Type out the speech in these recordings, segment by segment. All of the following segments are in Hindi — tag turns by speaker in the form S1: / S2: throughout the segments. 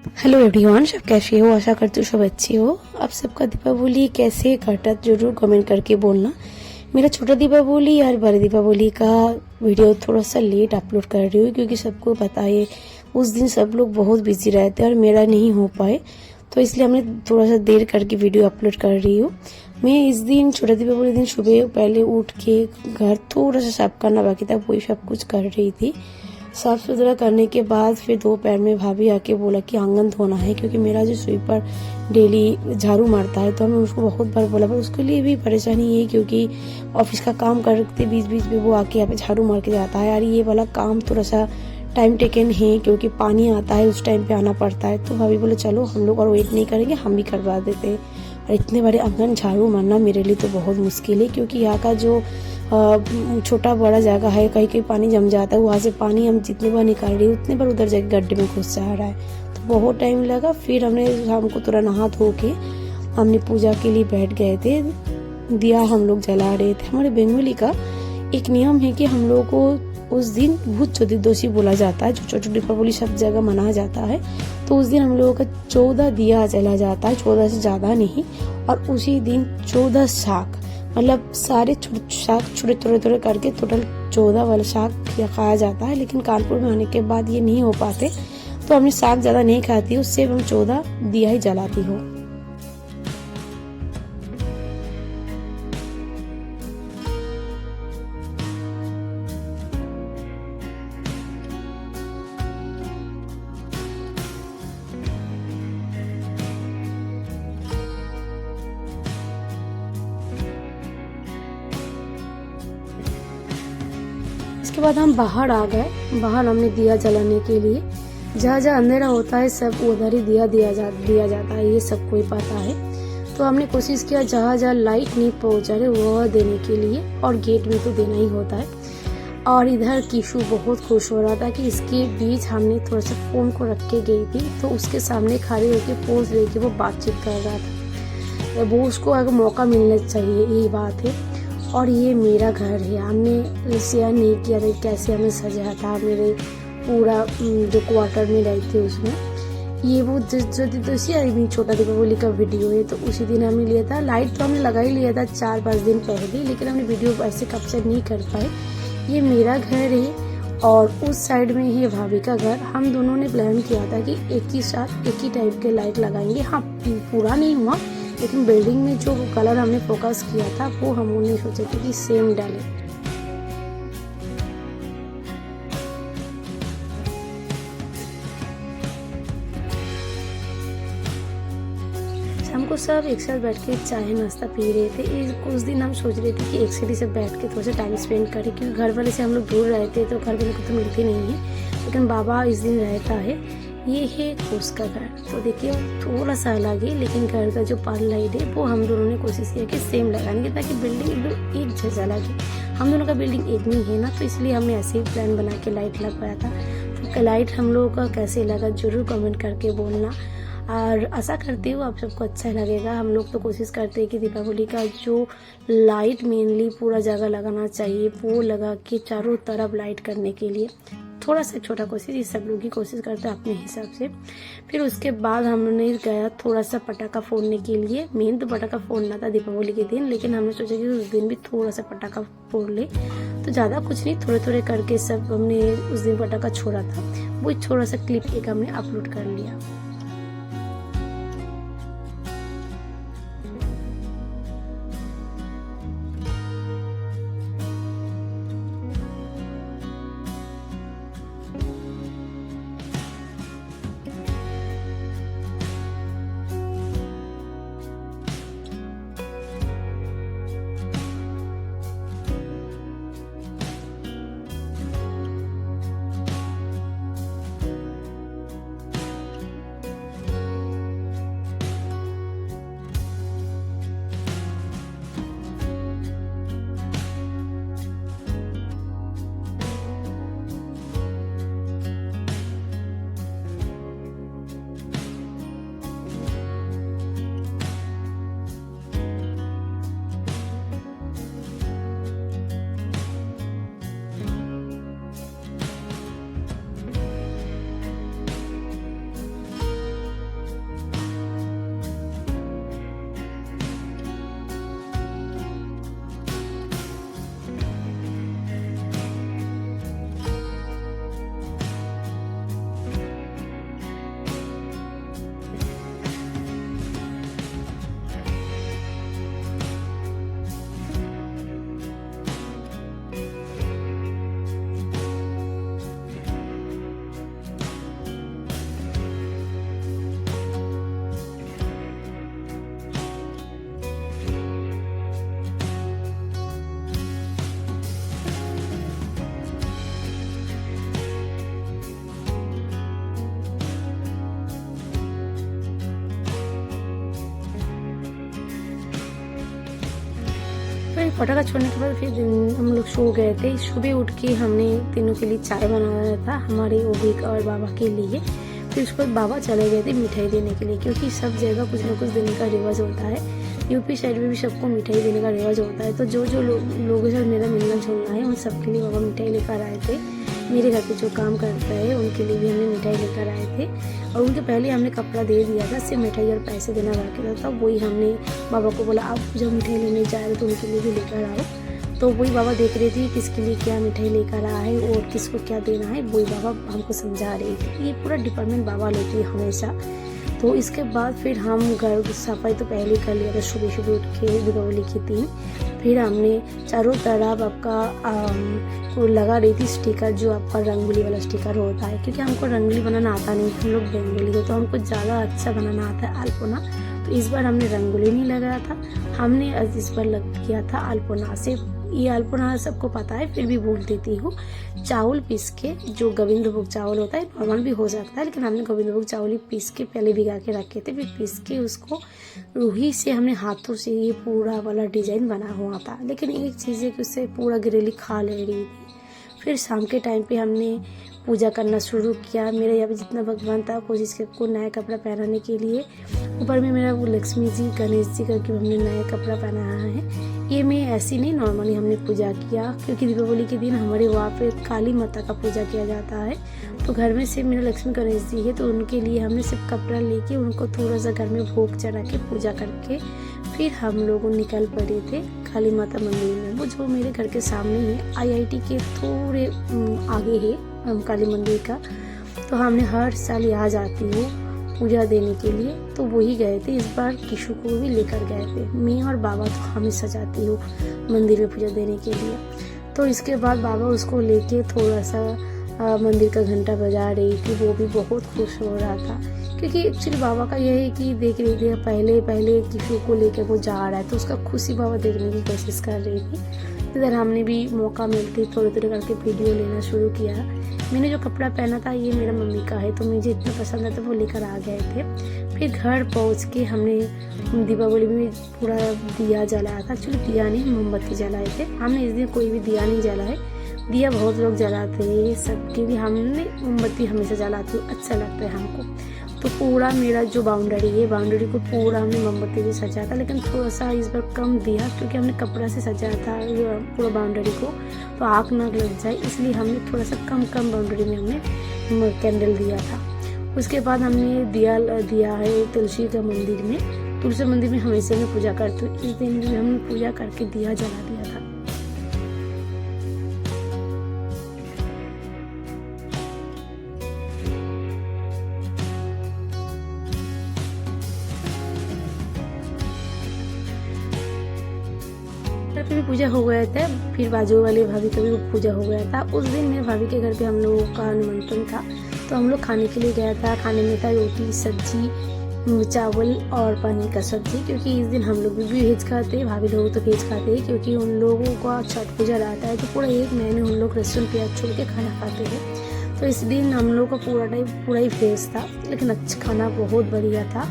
S1: हेलो एवरीवन, सब कैसे हो? आशा करती हूँ सब अच्छे हो। आप सबका दीपावली कैसे कटा जरूर कमेंट करके बोलना। मेरा छोटा दीपावली और बड़े दीपावली का वीडियो थोड़ा सा लेट अपलोड कर रही हूँ क्योंकि सबको पता है उस दिन सब लोग बहुत बिजी रहते हैं और मेरा नहीं हो पाए, तो इसलिए हमने थोड़ा सा देर करके वीडियो अपलोड कर रही हूँ। मैं इस दिन छोटा दीपावली दिन सुबह पहले उठ के घर थोड़ा सा साफ करना बाकी था, वही सब कुछ कर रही थी। साफ सुथरा करने के बाद फिर दोपहर में भाभी आके बोला कि आंगन धोना है, क्योंकि मेरा जो स्वीपर डेली झाड़ू मारता है तो हमें उसको बहुत बार बोला, पर उसके लिए भी परेशानी है क्योंकि ऑफिस का काम करते बीच बीच में वो आके यहाँ पे झाड़ू मार के जाता है। यार ये वाला काम थोड़ा सा टाइम टेकन है क्योंकि पानी आता है उस टाइम पे आना पड़ता है। तो भाभी बोले चलो हम लोग और वेट नहीं करेंगे, हम भी करवा देते हैं। और इतने बड़े आंगन झाड़ू मारना मेरे लिए तो बहुत मुश्किल है क्योंकि यहाँ का जो छोटा बड़ा जगह है, कहीं कहीं पानी जम जाता है, वहाँ से पानी हम जितने बार निकाल रही उतने बार उधर जाके गड्ढे में घुस जा रहा है, तो बहुत टाइम लगा। फिर हमने शाम को थोड़ा नहा धो के हमने पूजा के लिए बैठ गए थे, दिया हम लोग जला रहे थे। हमारे बंगाली का एक नियम है कि हम लोग को उस दिन भूत चतुर्दशी बोला जाता है, जो छोटी दीपावली सब जगह मनाया जाता है। तो उस दिन हम लोगों का 14 दिया जला जाता है, 14 से ज्यादा नहीं। और उसी दिन 14 शाक, मतलब सारे शाक छोटे थोड़े थोड़े करके टोटल 14 वाला शाक खाया जाता है। लेकिन कानपुर में आने के बाद ये नहीं हो पाते, तो हमने शाक ज्यादा नहीं खाती, उससे हम 14 दिया ही जलाती हूँ। इसके बाद हम बाहर आ गए। बाहर हमने दिया जलाने के लिए, जहाँ जहाँ अंधेरा होता है सब उधर ही दिया जाता है, ये सबको ही पता है। तो हमने कोशिश किया जहाँ जहाँ लाइट नहीं पहुँचा रहे वह देने के लिए, और गेट में तो देना ही होता है। और इधर किशु बहुत खुश हो रहा था कि इसके बीच हमने थोड़ा सा फोन को रख के गई थी, तो उसके सामने खड़े होकर पोज लेके वो बातचीत कर रहा था। वो उसको अगर मौका मिलना चाहिए, यही बात है। और ये मेरा घर है, हमने शेयर नहीं किया था कैसे हमें सजाया था मेरे पूरा जो क्वार्टर में रहती थी उसमें। ये वो जो छोटा दीपावली का वीडियो है, तो उसी दिन हमने लिया था। लाइट तो हमने लगा ही लिया था 4-5 दिन पहले, लेकिन हमने वीडियो ऐसे कैप्चर नहीं कर पाए। ये मेरा घर है और उस साइड में है भाभी का घर। हम दोनों ने प्लान किया था कि एक ही साथ एक ही टाइप के लाइट लगाएंगे। हाँ, पूरा नहीं हुआ, लेकिन बिल्डिंग में जो कलर हमने फोकस किया था वो हमने सोचा था कि सेम डालें। शाम को सब एक साथ बैठ के चाय नाश्ता पी रहे थे। उस दिन हम सोच रहे थे कि एक साथ ही सब बैठ के थोड़ा सा टाइम स्पेंड करें, क्योंकि घर वाले से हम लोग दूर रहते तो घर वाले को तो मिलते नहीं है, लेकिन बाबा इस दिन रहता है। ये है उसका घर, तो देखिए थोड़ा सा अलग है, लेकिन घर का जो पाल लाइट है वो हम दोनों ने कोशिश किया कि सेम लगाने की, ताकि बिल्डिंग एकदम एक जैसा लगे। हम दोनों का बिल्डिंग एक नहीं है ना, तो इसलिए हमने ऐसे ही प्लान बना के लाइट लगवाया था। तो लाइट हम लोगों का कैसे लगा जरूर कमेंट करके बोलना, और आशा करती हूँ आप सबको अच्छा लगेगा। हम लोग तो कोशिश करते हैं कि दीपावली का जो लाइट मेनली पूरा जगह लगाना चाहिए, वो लगा के चारों तरफ लाइट करने के लिए थोड़ा सा छोटा कोशिश, ये सब लोग ही कोशिश करते हैं अपने हिसाब से। फिर उसके बाद हमने गया थोड़ा सा पटाखा फोड़ने के लिए। मेन तो पटाखा फोड़ना था दीपावली के दिन, लेकिन हमने सोचा कि उस दिन भी थोड़ा सा पटाखा फोड़ ले, तो ज़्यादा कुछ नहीं, थोड़े थोड़े करके सब हमने उस दिन पटाखा छोड़ा था। वो थोड़ा सा क्लिप एक हमने अपलोड कर लिया। फिर पटाखा छोड़ने के बाद फिर हम लोग सो गए थे। सुबह उठ के हमने तीनों के लिए चाय बनाया था, हमारे ओबी और बाबा के लिए। फिर उसके बाद बाबा चले गए थे मिठाई देने के लिए, क्योंकि सब जगह कुछ ना कुछ देने का रिवाज होता है। यूपी साइड में भी सबको मिठाई देने का रिवाज होता है। तो जो लोगों के साथ मेरा मिलना जुलना है उन सबके लिए बाबा मिठाई लेकर आए थे। मेरे घर पे जो काम करता है उनके लिए भी हमने मिठाई लेकर आए थे, और उनके पहले हमने कपड़ा दे दिया था, सिर्फ मिठाई और पैसे देना बाकी था। वही हमने बाबा को बोला आप जब मिठाई लेने जा रहे हो तो उनके लिए भी लेकर आओ। तो वही बाबा देख रही थी किसके लिए क्या मिठाई लेकर आया है और किसको क्या देना है, वही बाबा हमको समझा रही थी। ये पूरा डिपार्टमेंट बाबा लेती है हमेशा। तो इसके बाद फिर हम घर सफाई तो पहले कर लिया था, सुबह सुबह उठ के दीपावली के दिन। फिर हमने चारों तरफ आपका को लगा रही थी स्टिकर, जो आपका रंगोली वाला स्टिकर होता है, क्योंकि हमको रंगोली बनाना आता नहीं, हम लोग बंगाली हो तो हमको ज़्यादा अच्छा बनाना आता है अल्पना। तो इस बार हमने रंगोली नहीं लगाया था, हमने इस बार लग किया था अल्पना से। ये अल्पना सबको पता है, फिर भी बोल देती हूँ। चावल पीस के, जो गोविंदभोग चावल होता है, नॉर्मल भी हो सकता है, लेकिन हमने गोविंदभोग चावल ही पीस के पहले भिगा के रखे थे। फिर पीस के उसको रूही से हमने हाथों से ये पूरा वाला डिजाइन बना हुआ था। लेकिन एक चीज़ है कि उससे पूरा गिरेली खा ले रही थी। फिर शाम के टाइम पे हमने पूजा करना शुरू किया। मेरे यहाँ पे जितना भगवान था कोशिश की को नया कपड़ा पहनाने के लिए। ऊपर में मेरा वो लक्ष्मी जी गणेश जी करके हमने नया कपड़ा पहनाया है। ये मैं ऐसी नहीं, नॉर्मली हमने पूजा किया, क्योंकि दीपावली के दिन हमारे वहाँ पे काली माता का पूजा किया जाता है। तो घर में सिर्फ मेरा लक्ष्मी गणेश जी है, तो उनके लिए हमने सिर्फ कपड़ा लेके उनको थोड़ा सा घर में भोग चढ़ा के पूजा करके फिर हम लोग निकल पड़े थे काली माता मंदिर में। वो जो मेरे घर के सामने है, IIT के थोड़े आगे है काली मंदिर का। तो हमने हर साल यहाँ जाती हूँ पूजा देने के लिए, तो वही गए थे। इस बार किशु को भी लेकर गए थे। मैं और बाबा तो हमेशा जाती हूँ मंदिर में पूजा देने के लिए। तो इसके बाद बाबा उसको लेके थोड़ा सा मंदिर का घंटा बजा रही थी, वो भी बहुत खुश हो रहा था, क्योंकि एक्चुअली बाबा का यह है कि देख रही थी पहले किशु को लेके वो जा रहा है, तो उसका खुशी बाबा देखने की कोशिश कर रही थी। इधर हमने भी मौका मिलते थोड़े थोड़े करके वीडियो लेना शुरू किया। मैंने जो कपड़ा पहना था ये मेरा मम्मी का है, तो मुझे इतना पसंद है तो वो लेकर आ गए थे। फिर घर पहुंच के हमने दीपावली में पूरा दिया जलाया था। एक्चुअली दिया नहीं, मोमबत्ती जलाए थे। हमने इस दिन कोई भी दिया नहीं जलाए, दिया बहुत लोग जलाते हैं सबके लिए, हमने मोमबत्ती हमेशा जलाती हूँ, अच्छा लगता है हमको। तो पूरा मेरा जो बाउंड्री है, बाउंड्री को पूरा हमने मोमबत्ती से सजाया था, लेकिन थोड़ा सा इस बार कम दिया, क्योंकि हमने कपड़ा से सजाया था पूरा बाउंड्री को, तो आग ना लग जाए, इसलिए हमने थोड़ा सा कम बाउंड्री में हमने कैंडल दिया था। उसके बाद हमने दिया है तुलसी का मंदिर में। तुलसी मंदिर में हमेशा मैं पूजा करती हूँ, इस दिन भी हमने पूजा करके दिया जला दिया था। फिर पूजा हो गया था। फिर बाजू वाले भाभी का भी पूजा हो गया था। उस दिन मेरे भाभी के घर पे हम लोगों का निमंत्रण था, तो हम लोग खाने के लिए गया था। खाने में था रोटी सब्जी चावल और पनीर का सब्जी, क्योंकि इस दिन हम लोग भी वेज खाते हैं, भाभी लोग तो वेज खाते हैं, क्योंकि उन लोगों का छठ पूजा रहता है, तो पूरा एक महीने उन लोग लहसुन प्याज छोड़ के खाना खाते हैं। तो इस दिन हम लोग का पूरा ही वेज था, लेकिन अच्छा खाना बहुत बढ़िया था।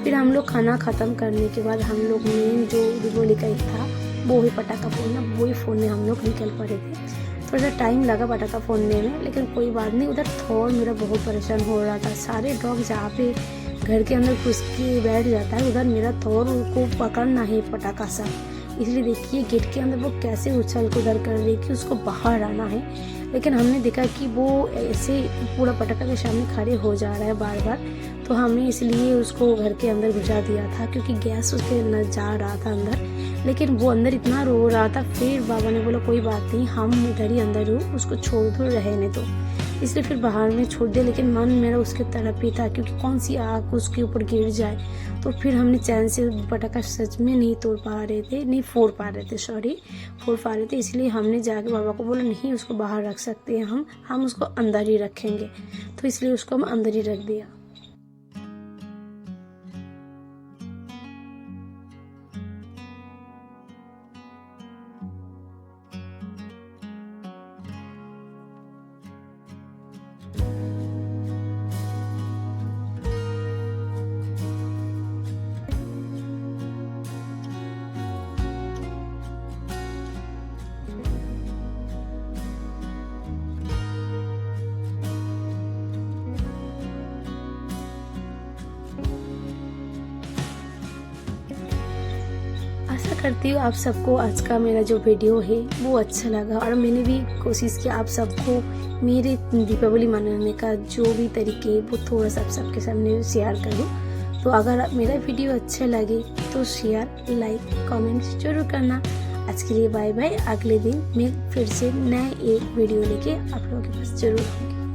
S1: फिर हम लोग खाना ख़त्म करने के बाद हम लोग मेन जो दीपावली का था वो ही पटाखा फोड़ना, वही फोड़ने हम लोग निकल पड़े थे। थोड़ा सा टाइम लगा पटाखा फोड़ने में, लेकिन कोई बात नहीं। उधर थोड़ा मेरा बहुत परेशान हो रहा था। सारे डॉग जहाँ पे घर के अंदर घुस के बैठ जाता है, उधर मेरा थोर को पकड़ना है पटाखा सा, इसलिए देखिए गेट के अंदर वो कैसे उछल कूदर कर रही कि उसको बाहर आना है। लेकिन हमने देखा कि वो ऐसे पूरा पटाखा के सामने खड़े हो जा रहा है बार बार, तो हमने इसलिए उसको घर के अंदर घुसा दिया था, क्योंकि गैस उसके अंदर जा रहा था अंदर। लेकिन वो अंदर इतना रो रहा था, फिर बाबा ने बोला कोई बात नहीं, हम इधर ही अंदर हूँ, उसको छोड़ दो रहने दो, इसलिए फिर बाहर में छोड़ दिया। लेकिन मन मेरा उसके तरफ ही था, क्योंकि कौन सी आग उसके ऊपर गिर जाए। तो फिर हमने चैन से पटाखा सच में नहीं फोड़ पा रहे थे, इसलिए हमने जाके बाबा को बोला नहीं उसको बाहर रख सकते हैं हम उसको अंदर ही रखेंगे, तो इसलिए उसको हम अंदर ही रख दिया। करती हूँ आप सबको आज का मेरा जो वीडियो है वो अच्छा लगा, और मैंने भी कोशिश किया आप सबको मेरे दीपावली मनाने का जो भी तरीके है वो थोड़ा सा आप सबके सामने शेयर करूँ। तो अगर मेरा वीडियो अच्छा लगे तो शेयर, लाइक, कमेंट जरूर करना। आज के लिए बाय बाय। अगले दिन मैं फिर से नए एक वीडियो लेके आप लोगों के पास जरूर आऊँगी।